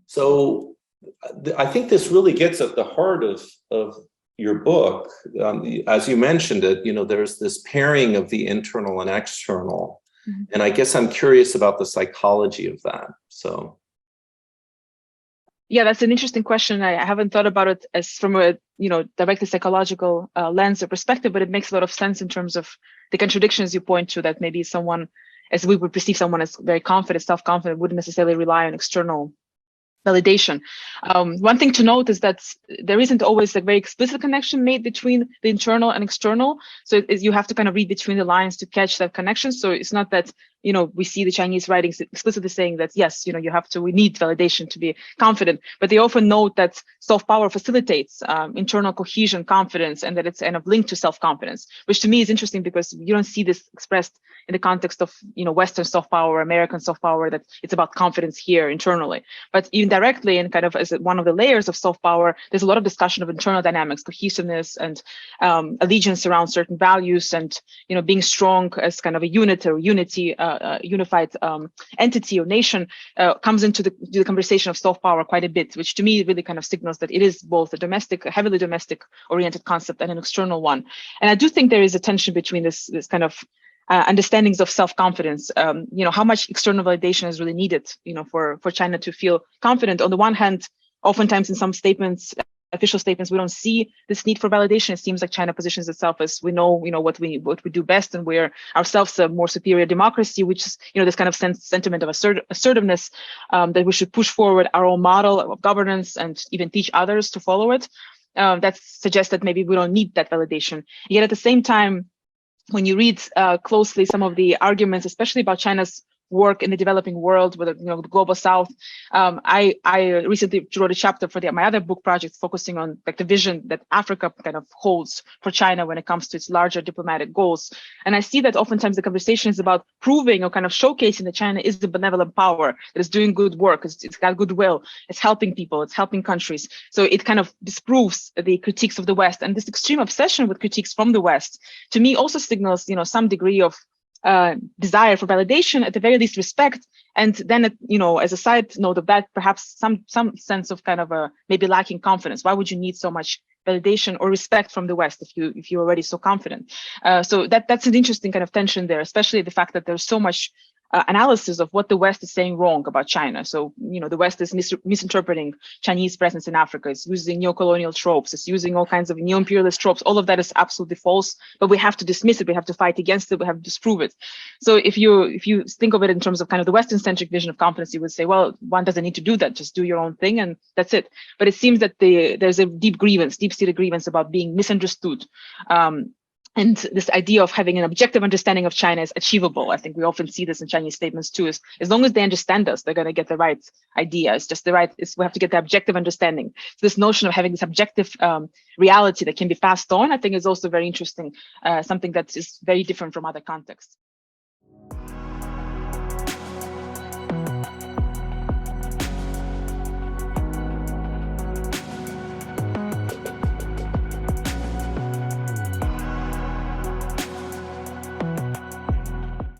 So I think this really gets at the heart of your book. As you mentioned it, there's this pairing of the internal and external. And I guess I'm curious about the psychology of that. So. Yeah, that's an interesting question. I haven't thought about it as from a directly psychological lens or perspective, but it makes a lot of sense in terms of the contradictions you point to, that maybe someone, as we would perceive someone as very confident, self-confident, wouldn't necessarily rely on external validation. One thing to note is that there isn't always a very explicit connection made between the internal and external. So you have to kind of read between the lines to catch that connection. So it's not that, we see the Chinese writings explicitly saying that, yes, we need validation to be confident, but they often note that soft power facilitates internal cohesion, confidence, and that it's kind of linked to self-confidence, which to me is interesting because you don't see this expressed in the context of, Western soft power, American soft power, that it's about confidence here internally. But indirectly, and kind of as one of the layers of soft power, there's a lot of discussion of internal dynamics, cohesiveness, and allegiance around certain values, and, being strong as kind of a unit or unity, unified entity or nation comes into the conversation of soft power quite a bit, which to me really kind of signals that it is both a heavily domestic oriented concept and an external one. And I do think there is a tension between this kind of understandings of self-confidence, how much external validation is really needed, for China to feel confident. On the one hand, oftentimes in some statements, official statements, we don't see this need for validation. It seems like China positions itself as we know, what we do best, and we're ourselves a more superior democracy, which is, this kind of sentiment of assertiveness, that we should push forward our own model of governance and even teach others to follow it. That suggests that maybe we don't need that validation. Yet at the same time, when you read closely some of the arguments, especially about China's work in the developing world with the global south, I recently wrote a chapter for my other book project focusing on the vision that Africa kind of holds for China when it comes to its larger diplomatic goals. And I see that oftentimes the conversation is about proving or kind of showcasing that China is the benevolent power that is doing good work, it's got goodwill, it's helping people, it's helping countries. So it kind of disproves the critiques of the West, and this extreme obsession with critiques from the West to me also signals some degree of desire for validation, at the very least respect, and then as a side note of that, perhaps some sense of kind of maybe lacking confidence. Why would you need so much validation or respect from the West if you're already so confident? So that's an interesting kind of tension there, especially the fact that there's so much analysis of what the West is saying wrong about China. So, the West is misinterpreting Chinese presence in Africa. It's using neo-colonial tropes. It's using all kinds of neo-imperialist tropes. All of that is absolutely false, but we have to dismiss it. We have to fight against it. We have to disprove it. So if you think of it in terms of kind of the Western-centric vision of confidence, you would say, well, one doesn't need to do that. Just do your own thing, and that's it. But it seems that there's a deep-seated grievance about being misunderstood. And this idea of having an objective understanding of China is achievable. I think we often see this in Chinese statements too, is as long as they understand us, they're going to get the right idea. It's just we have to get the objective understanding. So this notion of having this objective reality that can be passed on, I think is also very interesting, something that is very different from other contexts.